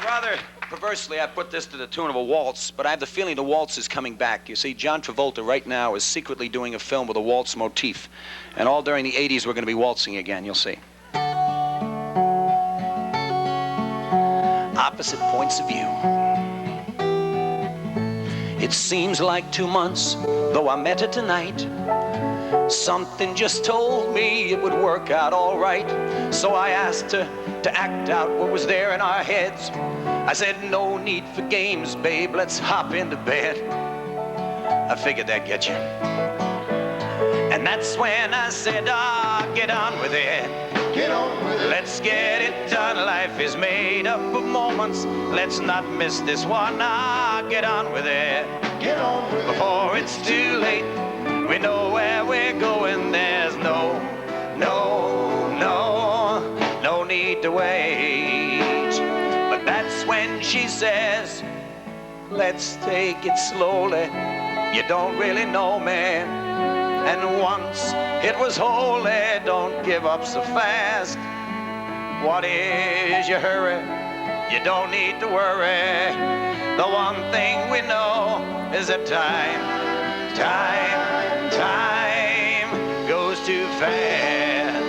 Rather perversely, I put this to the tune of a waltz, but I have the feeling the waltz is coming back. You see, John Travolta right now is secretly doing a film with a waltz motif. And all during the 80s, we're going to be waltzing again, you'll see. Opposite points of view. It seems like 2 months, though I met her tonight. Something just told me it would work out all right. So I asked her to act out what was there in our heads. I said, no need for games, babe, let's hop into bed. I figured that'd get you. And that's when I said, get on with it. Get on with it. Let's get it done. Life is made up of moments. Let's not miss this one. Get on with it. Get on with it. Before it's too late, we know where we're going. There's no need to wait. But that's when she says, let's take it slowly. You don't really know me. And once it was holy, don't give up so fast. What is your hurry? You don't need to worry. The one thing we know is that time goes too fast.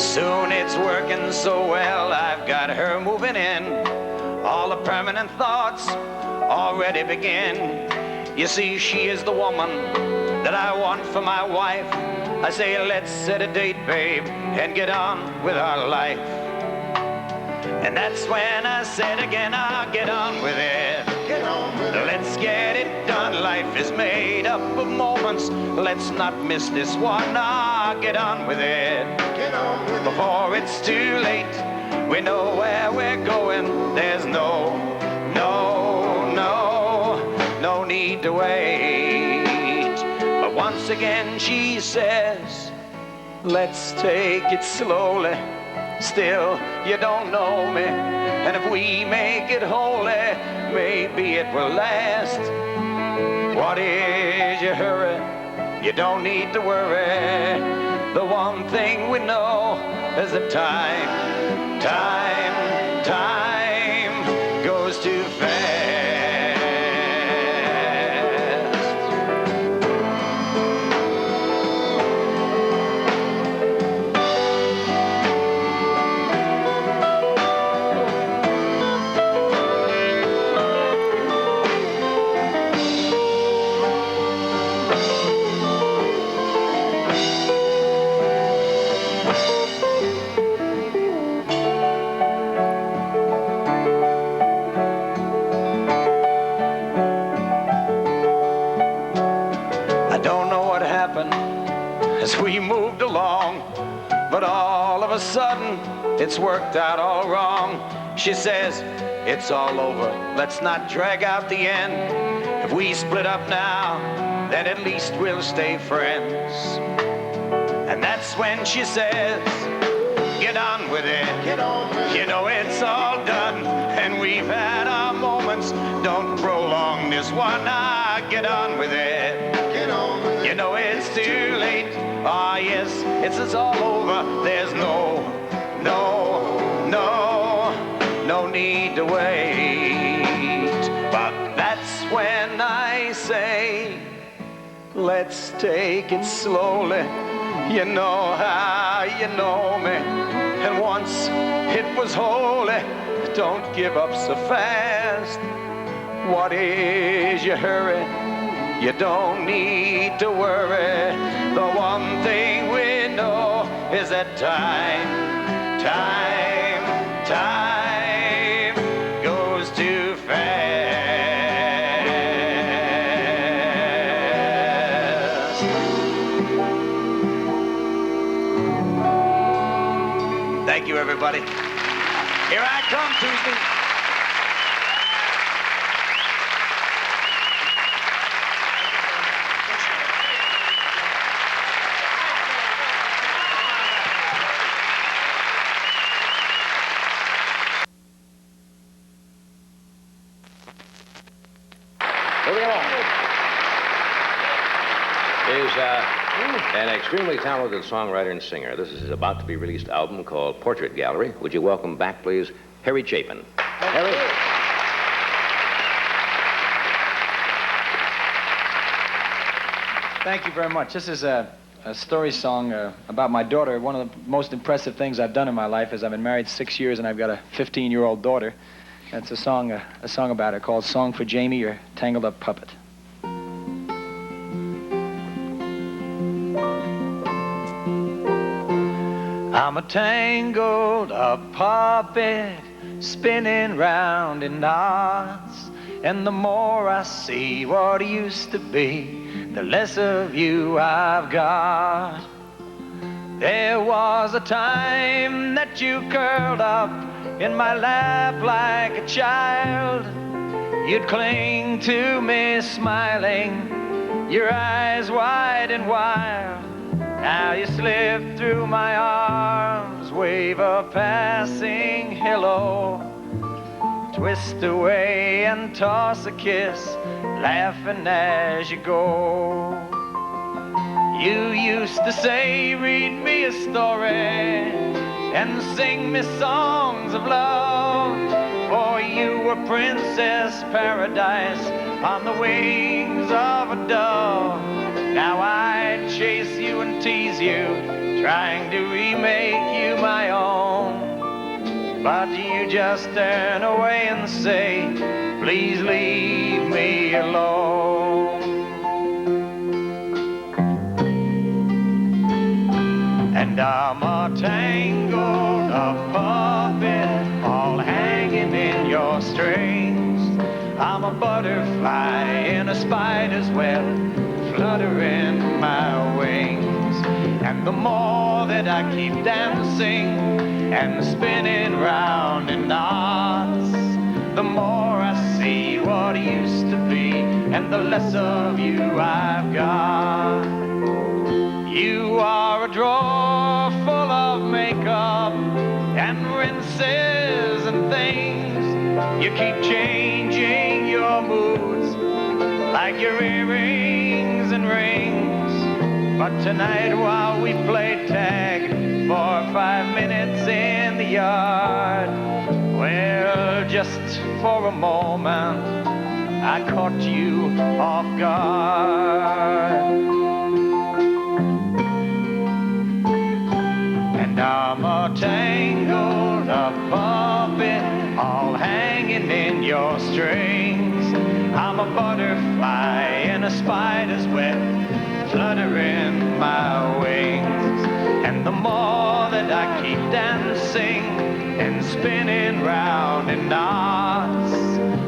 Soon it's working so well, I've got her moving in. All the permanent thoughts already begin. You see, she is the woman that I want for my wife. I say, let's set a date, babe, and get on with our life. And that's when I said again, get on with it. Get on with it. Let's get it done. Life is made up of moments. Let's not miss this one. Get on with it. Get on with it. Before it's too late, we know where we're going. There's no need to wait. But once again she says, let's take it slowly. Still, you don't know me, and if we make it holy, maybe it will last. What is your hurry? You don't need to worry. The one thing we know is that time goes too fast. As we moved along, but all of a sudden it's worked out all wrong. She says, it's all over, let's not drag out the end. If we split up now, then at least we'll stay friends. And that's when she says, get on with it. Get on with it. You know it's all done, and we've had our moments. Don't prolong this one. Get on with it. Get on with it. You know it's too late. Yes, it's all over. There's no need to wait. But that's when I say, let's take it slowly. You know how you know me, and once it was holy. Don't give up so fast. What is your hurry? You don't need to worry. The one thing we know is that time goes too fast. Thank you, everybody. Here I come, Tuesday. Here we are. Is An extremely talented songwriter and singer. This is his about to be released album called Portrait Gallery. Would you welcome back, please, Harry Chapin. Harry? Thank you very much. This is a story song about my daughter. One of the most impressive things I've done in my life is I've been married 6 years and I've got a 15-year-old daughter. And it's a song about her called Song for Jamie, Your Tangled Up Puppet. I'm a tangled up puppet spinning round in knots, and the more I see what used to be, the less of you I've got. There was a time that you curled up in my lap like a child. You'd cling to me smiling, your eyes wide and wild. Now you slip through my arms, wave a passing hello, twist away and toss a kiss, laughing as you go. You used to say, read me a story and sing me songs of love, for you were Princess Paradise on the wings of a dove. Now I chase you and tease you, trying to remake you my own, but you just turn away and say, please leave me alone. And I'm a tangled up puppet, all hanging in your strings. I'm a butterfly in a spider's web, fluttering my wings. And the more that I keep dancing and spinning round in knots, the more I see what used to be, and the less of you I've got. You are a drawer full of makeup and rinses and things. You keep changing your moods like your earrings and rings. But tonight while we play tag for 5 minutes in the yard, well, just for a moment I caught you off guard. And I'm a tangled up puppet, all hanging in your strings. I'm a butterfly in a spider's web, fluttering my wings. And the more that I keep dancing and spinning round in knots,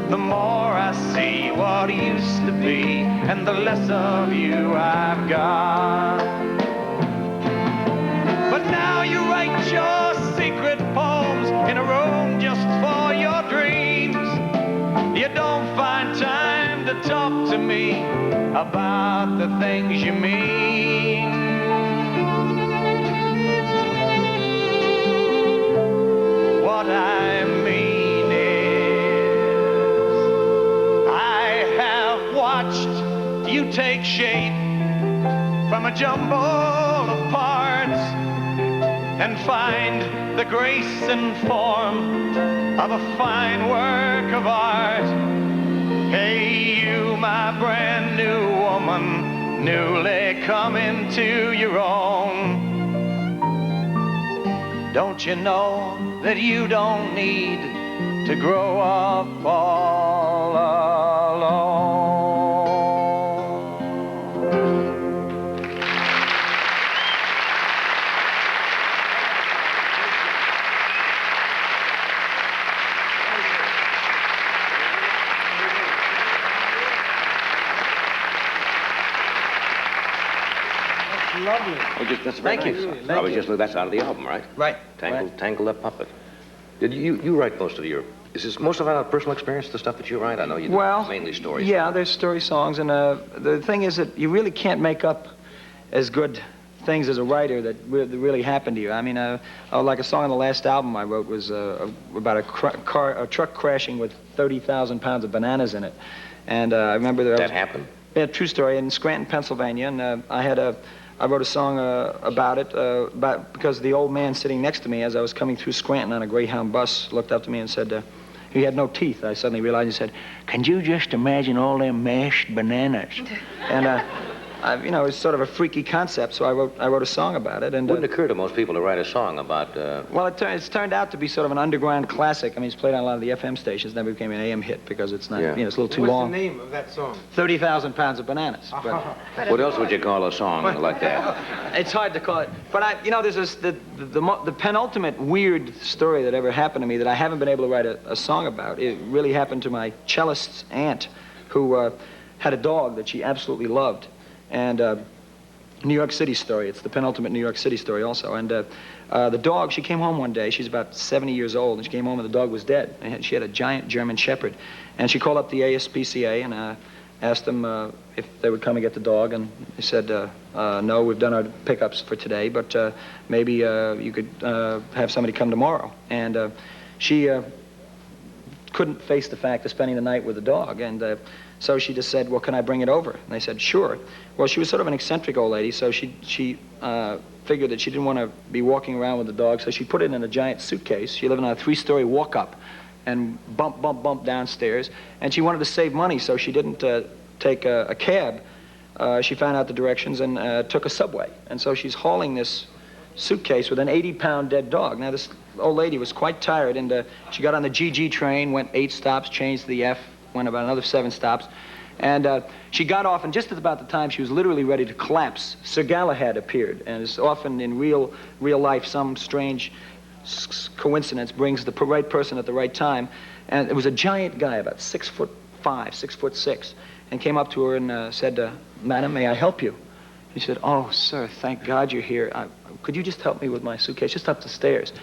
the more I see what used to be, and the less of you I've got. But now you write your secret poems in a room just for your dreams. You don't find time to talk to me about the things you mean. What I mean is, I have watched you take shape from a jumble of parts and find the grace and form of a fine work of art. Hey, you, my brand new woman, newly come into your own. Don't you know that you don't need to grow up all alone? Lovely. Oh, that's very Thank you. nice. Thank you. That's out of the album, right? Right. Tangled Up Puppet. Did you write most of your? Is this most of it out of personal experience? The stuff that you write? I know you do mainly stories. Yeah, there's story songs, and the thing is that you really can't make up as good things as a writer that really happened to you. I mean, like a song on the last album I wrote was about a truck crashing with 30,000 pounds of bananas in it, and I remember that happened. Yeah, true story. In Scranton, Pennsylvania, and I had a I wrote a song about it, because the old man sitting next to me as I was coming through Scranton on a Greyhound bus looked up to me and said, he had no teeth. I suddenly realized, he said, "Can you just imagine all them mashed bananas?" And you know, it's sort of a freaky concept, so I wrote a song about it. And Wouldn't occur to most people to write a song about... Well, it's turned out to be sort of an underground classic. I mean, it's played on a lot of the FM stations, never became an AM hit because it's not, you know, it's a little too long. What's the name of that song? 30,000 Pounds of Bananas. But What else would you call a song like that? it's hard to call it. But you know, there's this, the penultimate weird story that ever happened to me that I haven't been able to write a song about. It really happened to my cellist's aunt, who had a dog that she absolutely loved. And New York City story. It's the penultimate New York City story also. And the dog, she came home one day. She's about 70 years old, and she came home and the dog was dead. And she had a giant German Shepherd. And she called up the ASPCA and asked them if they would come and get the dog. And they said, no, we've done our pickups for today, but maybe you could have somebody come tomorrow. And she couldn't face the fact of spending the night with the dog. And so she just said, well, can I bring it over? And they said, sure. Well, she was sort of an eccentric old lady, so she figured that she didn't want to be walking around with the dog, so she put it in a giant suitcase. She lived on a 3-story walk-up and bump downstairs. And she wanted to save money, so she didn't take a cab. She found out the directions and took a subway. And so she's hauling this suitcase with an 80-pound dead dog. Now, this old lady was quite tired, and she got on the GG train, went 8 stops, changed to the F, went about another 7 stops, and she got off, and just at about the time she was literally ready to collapse, Sir Galahad appeared. And as often in real life, some strange coincidence brings the right person at the right time. And it was a giant guy, about 6'5", 6'6", and came up to her and said, "Madam, may I help you?" She said, "Oh, sir, thank God you're here. Could you just help me with my suitcase, just up the stairs?"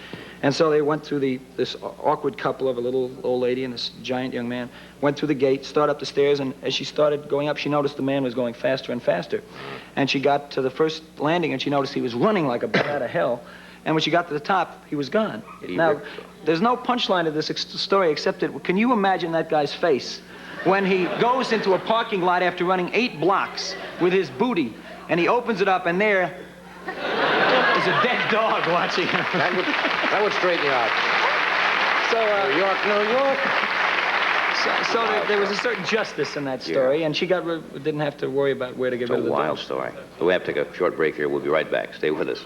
And so they went through this awkward couple of a little old lady and this giant young man, went through the gate, started up the stairs, and as she started going up, she noticed the man was going faster and faster. And she got to the first landing, and she noticed he was running like a bat out of hell. And when she got to the top, he was gone. Now, there's no punchline to this story except that, can you imagine that guy's face when he goes into a parking lot after running 8 blocks with his booty, and he opens it up, and there is a dead dog watching him. That would straighten you out. So, New York, New York. So there was a certain justice in that story, and she didn't have to worry about where to get rid of the It's a wild dog. story. We have to take a short break here. We'll be right back. Stay with us.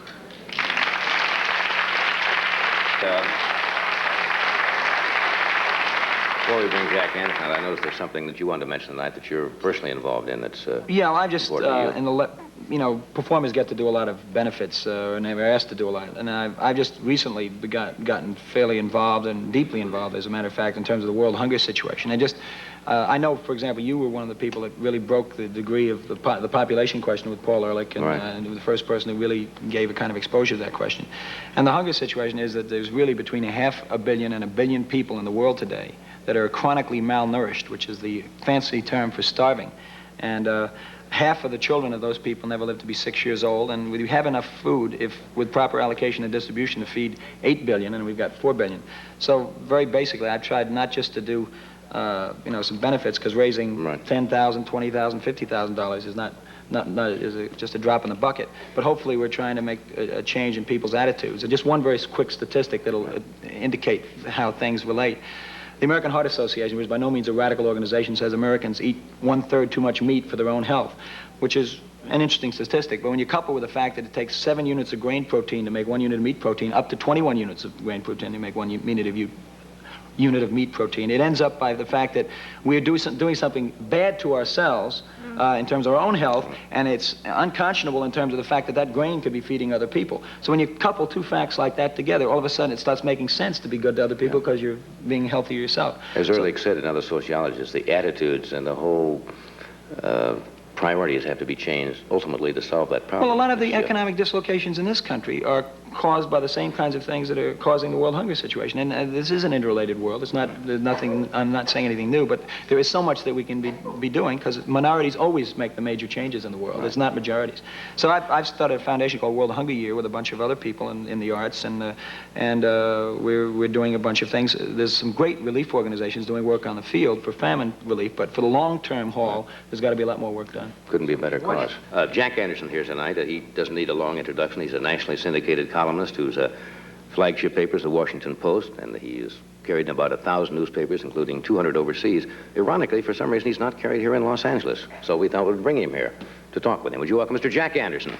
Before we bring Jack in, and I noticed there's something that you wanted to mention tonight that you're personally involved in. That's yeah, well, I just important to you. Performers get to do a lot of benefits, and they're asked to do a lot. And I've just recently gotten fairly involved and deeply involved, as a matter of fact, in terms of the world hunger situation. And just, I know, for example, you were one of the people that really broke the degree of the population question with Paul Ehrlich, and, Right. And the first person who really gave a kind of exposure to that question. And the hunger situation is that there's really between 500 million and 1 billion people in the world today that are chronically malnourished, which is the fancy term for starving. And half of the children of those people never live to be 6 years old, and we have enough food, if with proper allocation and distribution, to feed 8 billion, and we've got 4 billion. So very basically, I've tried not just to do some benefits, because raising $10,000, $20,000, $50,000 is just a drop in the bucket. But hopefully we're trying to make a change in people's attitudes. And just one very quick statistic that'll indicate how things relate. The American Heart Association, which is by no means a radical organization, says Americans eat 1/3 too much meat for their own health, which is an interesting statistic. But when you couple with the fact that it takes 7 units of grain protein to make 1 unit of meat protein, up to 21 units of grain protein to make 1 unit of meat protein, it ends up by the fact that we're doing something bad to ourselves in terms of our own health, and it's unconscionable in terms of the fact that grain could be feeding other people. So when you couple 2 facts like that together, all of a sudden it starts making sense to be good to other people because you're being healthier yourself. As Ehrlich said, and other sociologists, the attitudes and the whole priorities have to be changed ultimately to solve that problem. Well, a lot of the economic dislocations in this country are caused by the same kinds of things that are causing the world hunger situation. And this is an interrelated world. It's not, there's nothing, I'm not saying anything new, but there is so much that we can be doing, because minorities always make the major changes in the world. It's not majorities. So I've started a foundation called World Hunger Year with a bunch of other people in the arts, and we're doing a bunch of things. There's some great relief organizations doing work on the field for famine relief, but for the long-term haul, there's got to be a lot more work done. Couldn't be a better cause. Jack Anderson here tonight. He doesn't need a long introduction. He's a nationally syndicated columnist whose flagship paper is the Washington Post, and he is carried in about 1,000 newspapers, including 200 overseas. Ironically, for some reason, he's not carried here in Los Angeles, so we thought we'd bring him here to talk with him. Would you welcome Mr. Jack Anderson?